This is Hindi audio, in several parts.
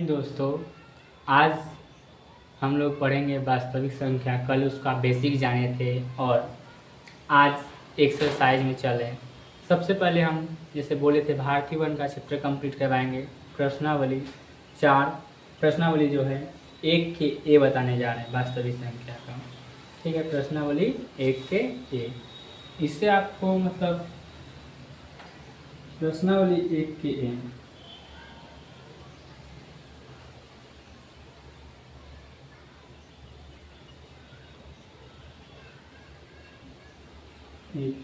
दोस्तों, आज हम लोग पढ़ेंगे वास्तविक संख्या। कल उसका बेसिक जाने थे और आज एक्सरसाइज में चले। सबसे पहले हम जैसे बोले थे भारतीय वन का चैप्टर कंप्लीट करवाएंगे। प्रश्नावली 4 प्रश्नावली जो है 1 के ए बताने जा रहे हैं वास्तविक संख्या का। ठीक है, प्रश्नावली 1 के ए। इससे आपको मतलब प्रश्नावली 1 के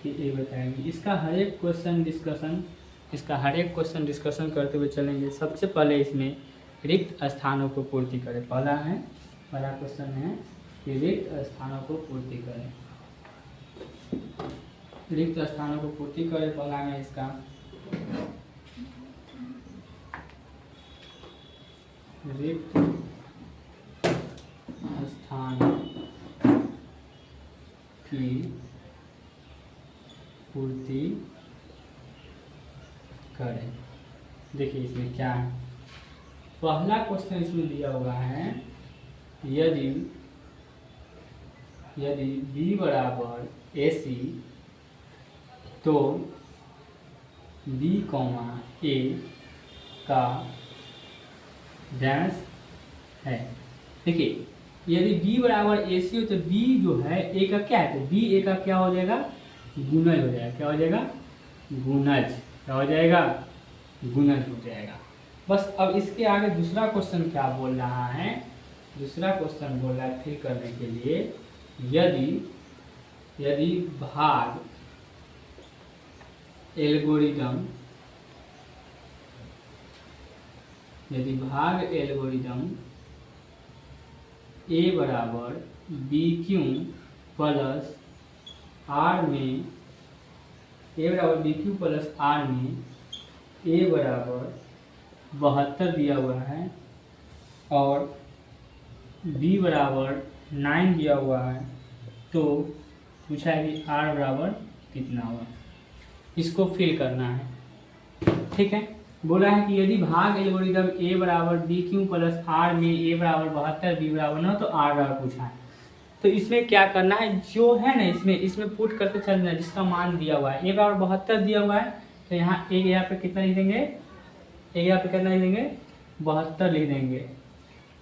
ए बताएंगे। इसका हर एक क्वेश्चन डिस्कशन करते हुए चलेंगे। सबसे पहले इसमें रिक्त स्थानों को पूर्ति करें। पहला क्वेश्चन है कि रिक्त स्थानों को पूर्ति करें। रिक्त स्थानों को पूर्ति करें पहला में इसका रिक्त स्थान की पूर्ति करें। देखिए इसमें क्या है। पहला क्वेश्चन इसमें दिया हुआ है, यदि b बराबर AC तो b, a का डैश है। देखिए यदि b बराबर AC हो तो b जो है a का क्या है, तो b a का क्या हो जाएगा, गुणज हो जाएगा। क्या हो जाएगा, गुणज। क्या हो जाएगा, गुणज हो जाएगा। बस अब इसके आगे दूसरा क्वेश्चन क्या बोल रहा है। दूसरा क्वेश्चन बोल रहा है फिर करने के लिए, यदि भाग एल्गोरिदम a बराबर BQ प्लस R में a बराबर 72 दिया हुआ है और b बराबर 9 दिया हुआ है, तो पूछा है कि r बराबर कितना हुआ। इसको फिल करना है। ठीक है, बोला है कि यदि भाग एल्गोरिदम a बराबर BQ प्लस R में a बराबर 72 b बराबर 9 तो r बराबर पूछा है। तो इसमें क्या करना है, जो है ना इसमें पुट करते चलना है जिसका मान दिया हुआ है। a बराबर 72 दिया हुआ है तो यहाँ एक यहाँ पे कितना लिख देंगे, एक यहाँ पे कितना लिख देंगे, 72 लिख देंगे।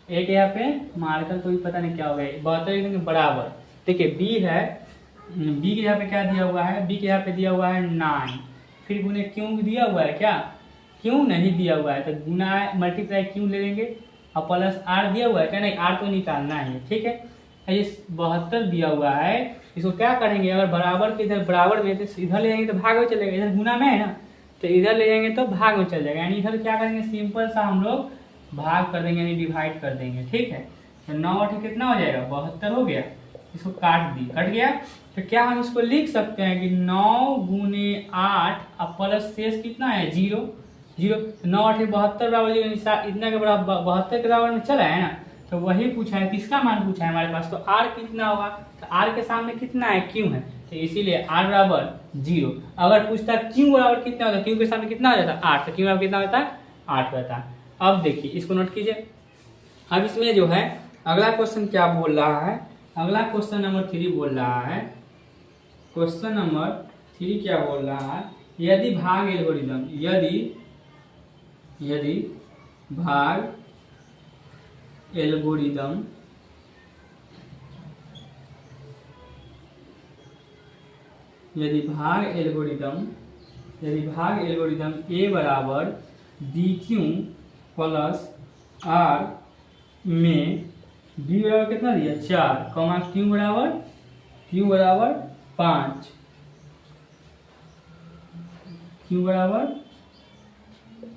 एक यहाँ पे मार्कर कोई पता नहीं क्या हो गया, 72 लिख देंगे बराबर। देखिए b है, b के यहाँ पे क्या दिया हुआ है, b के यहाँ पे दिया हुआ है 9, फिर गुने क्यों दिया हुआ है, क्या क्यों नहीं दिया हुआ है, तो गुना मल्टीप्लाई क्यों ले लेंगे और प्लस r दिया हुआ है क्या, नहीं r को निकालना है। ठीक है, ये 72 दिया हुआ है, इसको क्या करेंगे, अगर बराबर के इधर बराबर में तो इधर ले जाएंगे तो भाग में चलेगा, इधर गुना में है ना तो इधर ले जाएंगे तो भाग में चल जाएगा। यानी इधर क्या करेंगे, सिंपल सा हम लोग भाग कर देंगे, यानी डिवाइड कर देंगे। ठीक है, तो 9 8 कितना हो जाएगा, 72 हो गया। इसको कट गया तो क्या हम इसको लिख सकते हैं कि 9 गुने 8 अब प्लस शेष कितना है 0 9 8 72 बराबर इतना के बराबर 72 के बराबर में चला है ना, तो वही पूछा है। किसका मान पूछा है हमारे पास, तो r कितना होगा, तो r के सामने कितना है, q है, तो इसीलिए r बराबर 0। अगर पूछता q बराबर कितना होता, q के सामने कितना हो जाता 8, तो q बराबर कितना होता है 8 होता है। अब देखिए इसको नोट कीजिए। अब इसमें जो है अगला क्वेश्चन क्या बोल रहा है, अगला क्वेश्चन नंबर 3 बोल रहा है। क्वेश्चन नंबर 3 क्या बोल रहा है, यदि भाग एल्गोरिदम भाग एल्गोरिदम a बराबर BQ प्लस R में b बराबर कितना दिया 4, कॉमा q बराबर 5, q बराबर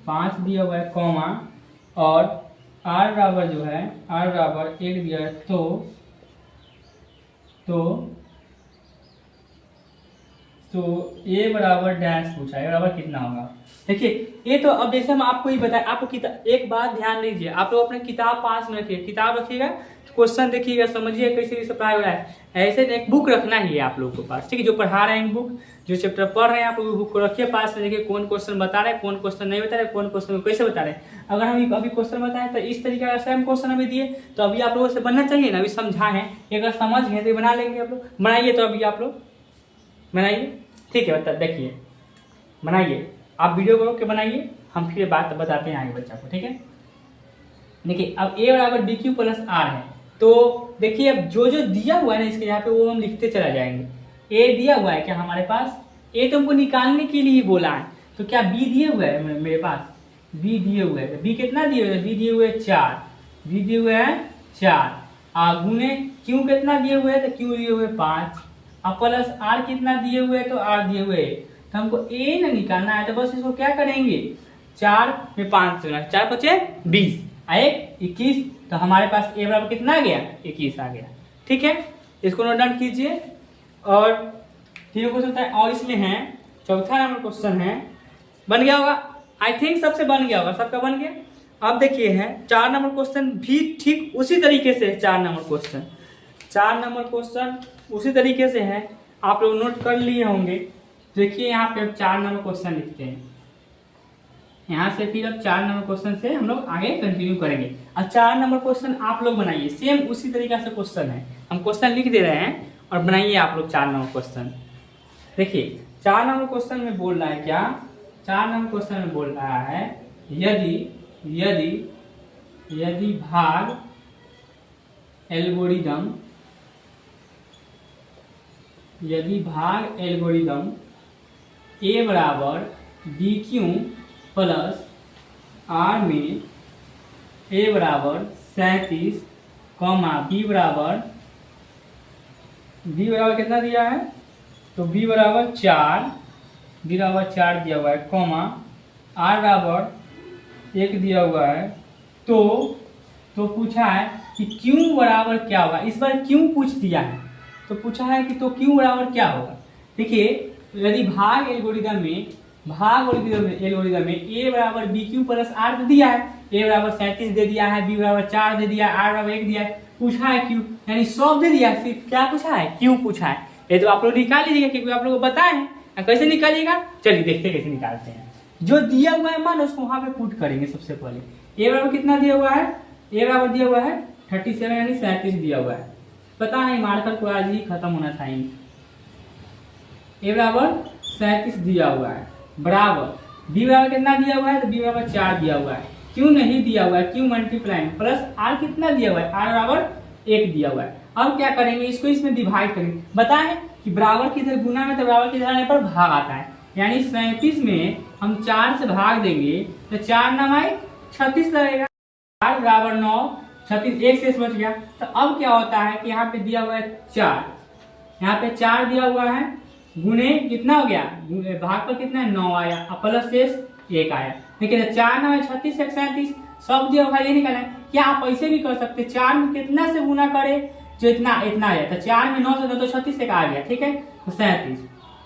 5 दिया हुआ है, कॉमा और r बराबर जो है r बराबर 1 दिया है, तो तो ए बराबर डैश पूछा है, बराबर कितना होगा। देखिए ये तो अब जैसे हम आपको ही बताए, आपको किताब एक बात ध्यान दीजिए, आप लोग अपने किताब पास में रखिए, किताब रखिएगा क्वेश्चन देखिएगा, समझिए कैसे भी सप्लाई हो रहा है। ऐसे एक बुक रखना ही है आप लोगों के पास, ठीक है। जो पढ़ा रहे हैं बुक, जो चैप्टर पढ़ रहे हैं आप लोग बुक को रखिए पास में, देखिए कौन क्वेश्चन बता रहे हैं, कौन क्वेश्चन नहीं बता रहे, कौन क्वेश्चन कैसे बता रहे हैं। अगर हम अभी क्वेश्चन बताएं तो इस तरीके का सेम क्वेश्चन हमें दिए तो अभी आप लोगों से बनना चाहिए ना, अभी समझा है, अगर समझ गए तो बना लेंगे आप लोग। बनाइए तो अभी आप लोग बनाइए, ठीक है। बता देखिए बनाइए, आप वीडियो को रोक के बनाइए, हम फिर बात बताते हैं आगे बच्चा को, ठीक है। देखिए अब a बराबर बी क्यू प्लस आर है, तो देखिए अब जो जो दिया हुआ है ना इसके यहाँ पे वो हम लिखते चला जाएंगे। a दिया हुआ है क्या हमारे पास, a तो हमको निकालने के लिए बोला है, तो क्या b दिए हुए है मेरे पास, b दिए हुए है, b कितना दिए हुए है, b दिए हुए है 4, b दिए हुए है 4, गुने q कितना दिए हुए है, तो q दिए हुए 5, अब प्लस r कितना दिए हुए है, तो r दिए हुए है। तो हमको a ना निकालना है, तो बस इसको क्या करेंगे, 4 में 5 से 4 बचे 20 आए 21, तो हमारे पास a बराबर कितना आ गया, 21 आ गया, ठीक है। इसको नोट डाउन कीजिए। और तीनों क्वेश्चन है, और इसमें है चौथा नंबर क्वेश्चन है, बन गया होगा आई थिंक, सबसे बन गया होगा, सबका बन गया। अब देखिए है 4 नंबर क्वेश्चन भी ठीक उसी तरीके से है, 4 नंबर क्वेश्चन उसी तरीके से है, आप लोग नोट कर लिए होंगे। देखिए यहाँ पे अब 4 नंबर क्वेश्चन लिखते हैं, यहाँ से फिर अब 4 नंबर क्वेश्चन से हम लोग आगे कंटिन्यू करेंगे। अब 4 नंबर क्वेश्चन आप लोग बनाइए, सेम उसी तरीका से क्वेश्चन है, हम क्वेश्चन लिख दे रहे हैं और बनाइए आप लोग 4 नंबर क्वेश्चन। देखिए 4 नंबर क्वेश्चन में बोल रहा है क्या, 4 नंबर क्वेश्चन में बोल रहा है यदि भाग एल्गोरिदम a बराबर बी क्यू प्लस आर में a बराबर 37, बी बराबर कितना दिया है, तो b बराबर 4, दिया हुआ है, कॉमा r बराबर 1 दिया हुआ है। तो पूछा है कि q बराबर क्या होगा, इस बार q पूछ दिया है, तो पूछा है कि तो q बराबर क्या होगा। देखिए यदि भाग एल्गोरिदम में a बराबर बी क्यू प्लस आर दे दिया है, a बराबर 37 दे दिया है, b बराबर 4 दे दिया है, r बराबर 1 दिया है, पूछा है q, यानी सब दे दिया, सिर्फ क्या पूछा है, q पूछा है। ये तो आप लोग निकाल लीजिएगा क्योंकि आप लोगों को बताए हैं, कैसे निकालिएगा चलिए देखते हैं कैसे निकालते हैं। जो दिया हुआ है मान उसको वहां पे पुट करेंगे। सबसे पहले a बराबर कितना दिया हुआ है, a बराबर दिया हुआ है 37 यानी 37 दिया हुआ है, पता है मार्कर को आज ही खत्म होना था। a बराबर 37 दिया हुआ है, बराबर b बराबर कितना दिया हुआ है, तो b बराबर 4 दिया हुआ है, q नहीं दिया हुआ है, q मल्टीप्लाई प्लस r कितना दिया हुआ है, r बराबर 1 दिया हुआ है। अब क्या करेंगे, इसको इसमें डिवाइड करेंगे, बताएं कि बराबर की इधर गुना में तो बराबर की इधर आने पर भाग आता है, यानी 37 में हम 4 से भाग देंगे तो 4 9 36 लगेगा, 4 बराबर 9, 36 एक से बच गया। तो अब क्या होता है कि यहाँ पे दिया हुआ है 4, यहाँ पे 4 दिया हुआ है, गुने कितना हो गया, भाग पर कितना है 9 आया, प्लस शेष 1 आया। देखिए 4 9 36 37 सब दिया हुआ ये निकाला है। क्या आप ऐसे भी कर सकते, 4 में कितना से गुना करे जो इतना आया, तो 4 में 9 से 9 तो 36 एक आ गया, ठीक है, तो 37,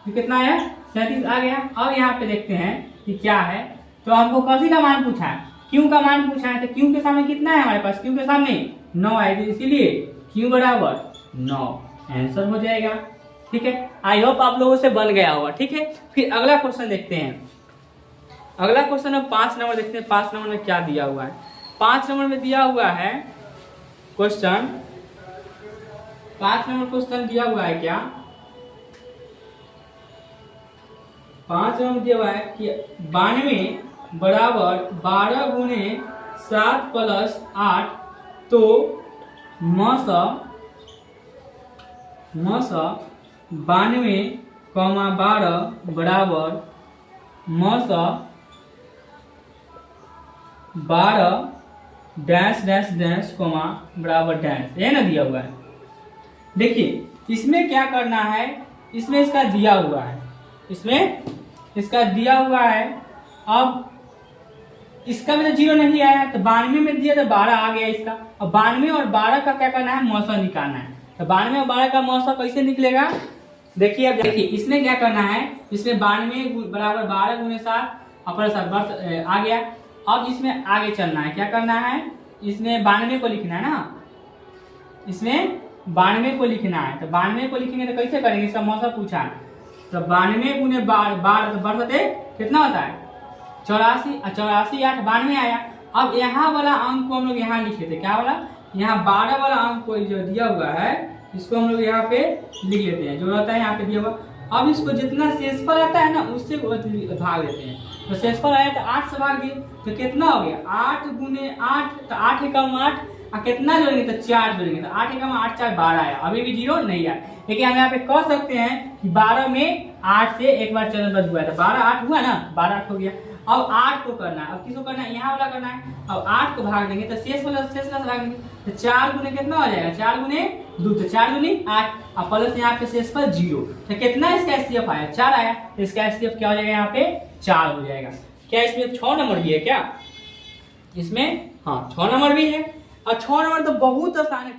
तो कितना आया 37 आ गया। अब यहाँ पे देखते हैं कि क्या है, तो हमको कसी का मान पूछा है, क्यू का मान पूछा है, तो क्यू के सामने कितना है हमारे पास, क्यू के सामने 9 आएगी, इसीलिए क्यू बराबर 9 आंसर हो जाएगा, ठीक है। आई होप आप लोगों से बन गया होगा, ठीक है। फिर अगला क्वेश्चन देखते हैं, अगला क्वेश्चन है 5 नंबर, देखते हैं 5 नंबर में क्या दिया हुआ है। 5 नंबर में दिया हुआ है क्वेश्चन, 5 नंबर क्वेश्चन दिया हुआ है क्या, 5 नंबर दिया हुआ है कि 92 बराबर 12 गुने 7 प्लस 8, तो मसा 92, 12 बराबर मसा 12 डैश डैश डैश कॉमा बराबर डैश, ये ना दिया हुआ है। देखिए इसमें क्या करना है, इसमें इसका दिया हुआ है, इसमें इसका दिया हुआ है। अब इसका में तो 0 नहीं आया, तो 92 में दिया तो 12 आ गया इसका। अब 92 और 12 का क्या करना है, मौसा निकालना है। तो 92 और 12 का मौसा कैसे निकलेगा, देखिए अब देखिए इसमें क्या करना है, इसमें 92 बराबर 12 गुने 7 प्लस आ गया। अब इसमें आगे चलना है, क्या करना है, इसमें 92 को लिखना है ना, इसमें 92 को लिखना है। तो 92 को लिखेंगे तो कैसे करेंगे, इसका मौसम पूछा है। तो 92 गुने 12 तो बढ़ते कितना होता है 84, 84 8 92 आया। अब यहाँ वाला अंक को हम लोग यहाँ लिख लेते, क्या वाला, यहाँ 12 वाला अंक को जो दिया हुआ है इसको हम लोग यहाँ पे लिख लेते हैं, जो रहता है यहाँ पे दिया हुआ। अब इसको जितना शेषफल आता है ना उससे भाग देते हैं। तो शेषफल आया तो 8 से भाग दिए तो कितना हो गया 8 गुने 8, तो 8 एकम 8 और कितना जोड़ेंगे तो 4 जोड़ेंगे तो 8 एकम 8 4 12 आया। अभी भी 0 नहीं आया, लेकिन हम यहाँ पे कह सकते हैं कि 12 में 8 से एक बार चरण रद्द हुआ है, तो 12 8 हुआ ना, 12 8 हो गया। अब 8 को करना है, अब किसको करना है, यहाँ वाला करना है। अब 8 को भाग देंगे तो शेष वाला से भाग देंगे तो 4 गुने कितना हो जाएगा 4 गुने 2 तो 4 गुने 8 और प्लस यहाँ पे शेष पर 0। तो कितना इसका एचसीएफ आया 4 आया, तो इसका एचसीएफ क्या हो जाएगा यहाँ पे 4 हो जाएगा। क्या इसमें 6 नंबर भी है क्या, इसमें हाँ 6 नंबर भी है। और 6 नंबर तो बहुत आसान है,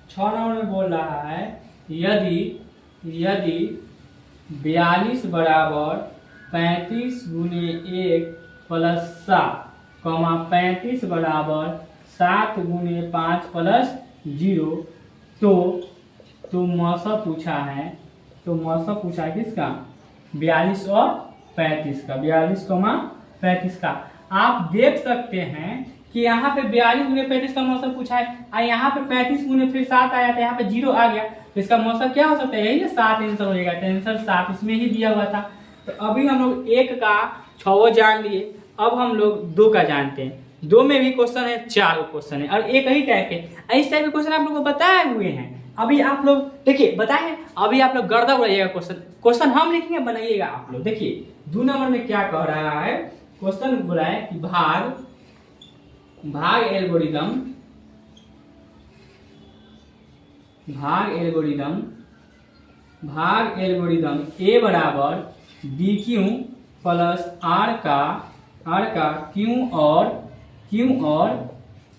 6 नंबर में बोल रहा है यदि 42 बराबर 35 गुने 1 प्लस 7 35 बराबर 7 गुने 5 प्लस 0 तो मौसा पूछा है, तो मौसा पूछा है किसका 42 और 35 का, 42 35 का। आप देख सकते हैं कि यहाँ पे 42 गुने 35 का मौसम पूछा है और यहाँ पे 35 गुने फिर 7 आया था, यहाँ पे 0 आ गया, तो इसका मौसम क्या हो सकता है, यही 7 आंसर हो जाएगा। तो आंसर 7 इसमें ही दिया हुआ था। तो अभी हम लोग 1 का 6 जान लिए, अब हम लोग 2 का जानते हैं। 2 में भी क्वेश्चन है, 4 क्वेश्चन है और एक ही टाइप के, इस टाइप के क्वेश्चन आप लोग को बताए हुए हैं। अभी आप लोग देखिए बताए, अभी आप लोग गर्दा उड़ाइएगा, क्वेश्चन हम लिखेंगे बनाइएगा आप लोग। देखिए 2 नंबर में क्या कह रहा है, क्वेश्चन बोला है कि भाग एल्गोरिदम ए बराबर बी क्यू प्लस आर का क्यू और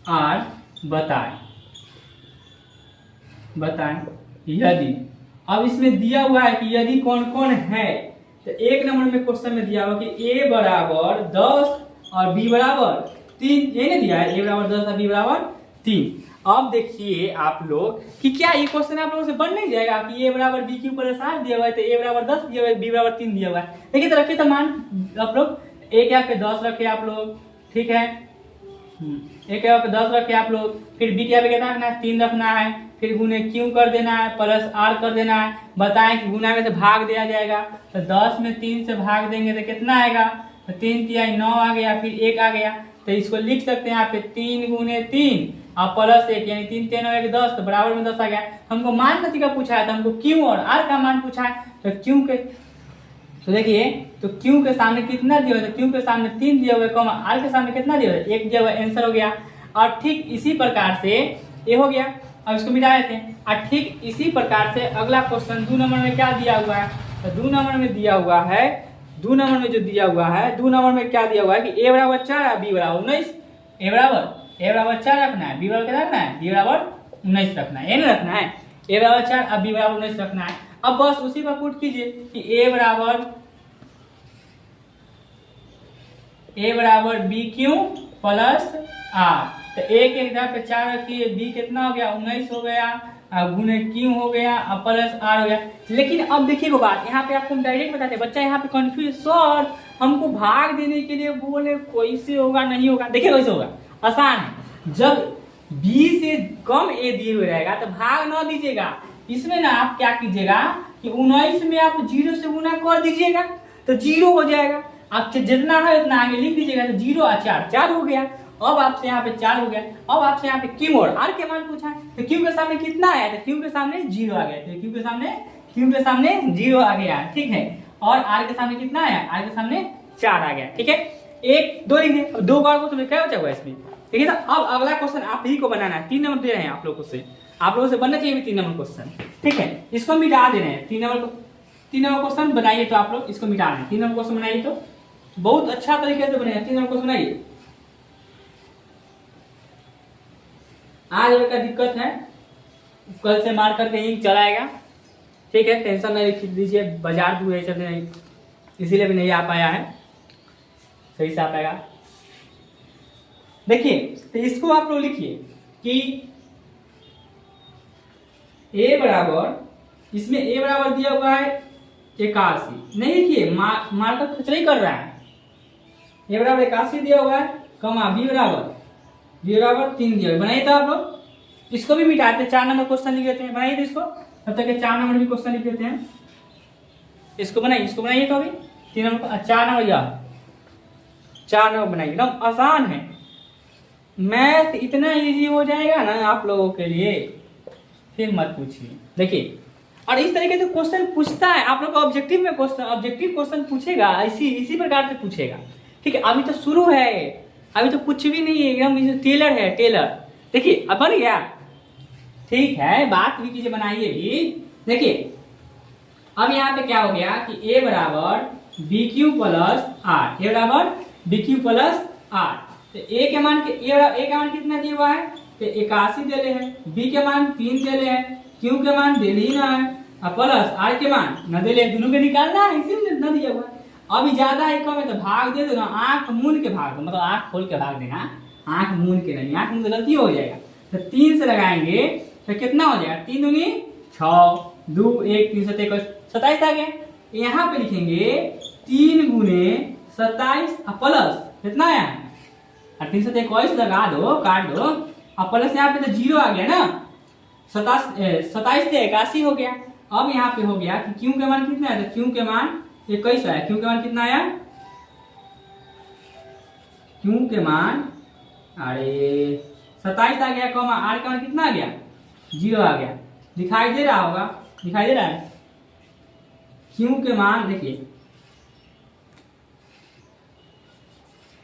आर बताएं। यदि, अब इसमें दिया हुआ है कि यदि कौन कौन है, तो 1 नंबर में क्वेश्चन में दिया हुआ कि ए बराबर 10 और बी बराबर 3, ये नहीं दिया है, ए बराबर 10 और बी बराबर 3। अब देखिए आप लोग कि क्या ये क्वेश्चन आप लोगों से बन नहीं जाएगा कि ए बराबर बी क्यू प्लस 8 दिया हुआ है, तो ए बराबर 10 दिया हुआ है, बी बराबर 3 दिया हुआ है। देखिए तो रखिए, तो मान आप लोग ए क्या पे 10 रखे आप लोग, ठीक है, ए क्या पे 10 रखे आप लोग, फिर बी क्या पे कितना रखना है 3 रखना है, फिर गुने क्यू कर देना है प्लस आर कर देना है। बताएं कि गुना में से भाग दिया जाएगा, तो 10 में 3 से भाग देंगे तो कितना आएगा, तो 3 3 9 आ गया, फिर 1 आ गया। तो इसको लिख सकते हैं यहाँ पे 3 गुने 3 और प्लस 1 यानी 3 3 और 1 10, तो बराबर में 10 आ गया। हमको मान कथी का पूछा है, तो हमको क्यू और आर का मान पूछा है। तो क्यू के, तो देखिए तो क्यू के सामने कितना दिया हुआ है, तो क्यू के सामने 3 दिया हुआ है, कॉमा आर के सामने कितना दिया हुआ है 1 दिया हुआ है, आंसर हो गया। और ठीक इसी प्रकार से ये हो गया, अब इसको मिटा देते हैं। और ठीक इसी प्रकार से अगला क्वेश्चन 2 नंबर में क्या दिया हुआ है, तो 2 नंबर में दिया हुआ है, 2 नंबर में जो दिया हुआ है, 2 नंबर में क्या दिया हुआ है कि ए बराबर 4 और बी बराबर 19, ए बराबर 4 रखना है, बी बराबर क्या रखना है, बी बराबर 19 रखना है, ये नहीं रखना है, ए बराबर 4 और बी बराबर 19 रखना है। अब बस उसी पर पुट कीजिए कि ए बराबर बी क्यू प्लस आर, तो ए के इधर पे 4 रखिए, बी कितना हो गया 19 हो गया, गुने क्यू हो गया और प्लस आर हो गया। लेकिन अब देखिए वो बात, यहाँ पे आपको हम डायरेक्ट बताते हैं, बच्चा यहाँ पे कंफ्यूज, सर हमको भाग देने के लिए बोले कैसे होगा, नहीं होगा। देखिए कैसे होगा, आसान है, जब बी से कम ए दिए हुए रहेगा तो भाग ना दीजिएगा, इसमें ना आप क्या कीजिएगा कि 19 में आप 0 से गुना कर दीजिएगा तो 0 हो जाएगा, आप जितना है उतना आगे लिख दीजिएगा, तो 0 और 4 हो गया। अब आपसे यहाँ पे 4 हो गया। अब आपसे यहाँ पे क्यू और आर के मान पूछा है, तो क्यू के सामने कितना आया, तो क्यू के सामने 0 आ गया, तो क्यू के सामने 0 आ गया, ठीक है। और आर के सामने कितना आया, आर के सामने 4 आ गया, ठीक है। 1 2 लिखिए, अब 2 बार को क्या बचा हुआ इसमें, ठीक है। तो अब अगला क्वेश्चन आप ही को बनाना है, 3 नंबर दे रहे हैं आप लोगों से, आप लोगों से बनना चाहिए 3 नंबर क्वेश्चन, ठीक है। इसको मिटा दे रहे हैं, 3 नंबर क्वेश्चन बनाइए, तो आप लोग इसको मिटा रहे हैं, 3 नंबर क्वेश्चन बनाइए तो बहुत अच्छा तरीके से बनेगा। 3 नंबर क्वेश्चन बनाइए। आज का दिक्कत है, कल से मार करके ही चलाएगा, ठीक है, टेंशन नहीं लीजिए, बाजार दूर है चलते नहीं, इसीलिए भी नहीं आ पाया है, सही से आ पाएगा। देखिए तो इसको आप लोग लिखिए कि a बराबर, इसमें a बराबर दिया हुआ है 81, नहीं लिखिए मार्कर खचराई कर रहा है, a बराबर 81 दिया हुआ है, कमा b बराबर 3 दिया हुआ। बनाइए तो आप लोग इसको भी मिटाते, 4 नंबर क्वेश्चन लिख देते हैं, बनाइए तो इसको, तब तक 4 नंबर भी क्वेश्चन लिख देते हैं, इसको बनाइए तो अभी 3 नंबर 4 नंबर या 4 नंबर बनाइए, एकदम आसान है, मैथ इतना इजी हो जाएगा ना आप लोगों के लिए, फिर मत पूछिए। देखिए और इस तरीके से क्वेश्चन पूछता है आप लोग को, ऑब्जेक्टिव क्वेश्चन पूछेगा, इसी प्रकार से पूछेगा। ठीक है, अभी तो शुरू है, अभी तो कुछ भी नहीं है, एकदम टेलर है, टेलर। देखिए अब बन गया, ठीक है, बात भी कीजिए, बनाइए भी। देखिए अब यहाँ पे क्या हो गया कि a बराबर बी क्यू प्लस आर, ए बराबर बी क्यू प्लस आर, तो a के मान कितना दिया हुआ है, तो 81 दे रहे हैं, b के मान 3 दे रहे हैं, q के मान दे ही ना है, और प्लस r के मान न दे रहे, दोनों के निकालना है, इसीलिए न दिया हुआ है। अभी ज्यादा है कम है तो भाग दे दो ना, आंख मूंद के भाग दो, मतलब आंख खोल के भाग देना, आंख मूंद के नहीं, आंख मूंद गलती हो जाएगा। तो 3 से लगाएंगे तो कितना हो जाएगा, 3 दूनी 6, 2 1 3 7 27 आ गया। यहाँ पे लिखेंगे 3 गुने 27 प्लस कितना आया, 3 से 21 लगा दो, काट दो, अब प्लस यहाँ पे तो 0 आ गया ना, 27 से 81 हो गया। अब यहाँ पे हो गया कि क्यू के मान कितना है, तो क्यू के मान 21 आया, क्यू के मान कितना आया, क्यू के मान अरे 27 आ गया, कॉमा आर का मान कितना आ गया, 0 आ गया। दिखाई दे रहा होगा, दिखाई दे रहा है, क्यू के मान देखिए,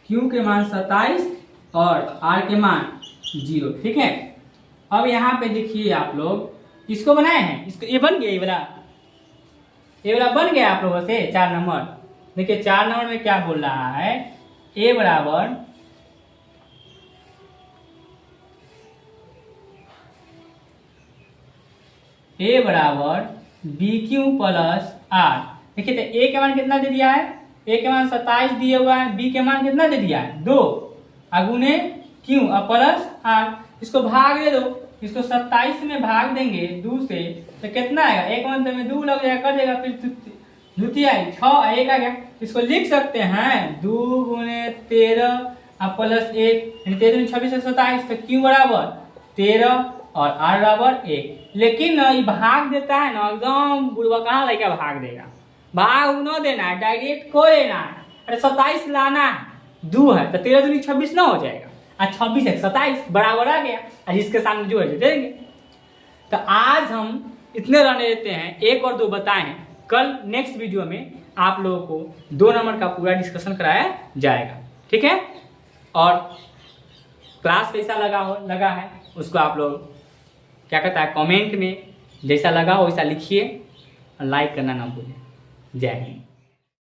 क्यू के मान 27 और आर के मान 0, ठीक है। अब यहाँ पे देखिए आप लोग इसको बनाए हैं, इसको ये बन गया, ये वाला बन गया आप लोगों से 4 नंबर। देखिए 4 नंबर में क्या बोल रहा है, a बराबर बी क्यू प्लस आर। देखिए तो a के मान कितना दे दिया है, a के मान 27 दिया हुआ है, b के मान कितना दे दिया है 2, अगुने क्यू और प्लस आर, इसको भाग दे दो, इसको 27 में भाग देंगे 2 से तो कितना आएगा, एक मान में 2 लग जाएगा, कर देगा, फिर द्वितीय आई 6 1 आ गया। इसको लिख सकते हैं 2 गुने 13 और प्लस 1, 13 26 से 27, तो क्यू बराबर 13 और आर बराबर 1। लेकिन ये भाग देता है ना, एकदम बुढ़वा कहाँ लड़का भाग देगा, भाग न देना है, डायरेक्ट खो लेना है। अरे 27 लाना है, 2 है तो 13 दूनी 26 ना हो जाएगा, और 26 है 27 बराबर आ गया, और जिसके सामने जो है दे देंगे। तो आज हम इतने रहने देते हैं, 1 और 2 बताएं, कल नेक्स्ट वीडियो में आप लोगों को 2 नंबर का पूरा डिस्कशन कराया जाएगा, ठीक है। और क्लास कैसा लगा है उसको आप लोग क्या कहता है कमेंट में, जैसा लगा हो वैसा लिखिए, और लाइक करना ना भूलें। जय हिंद।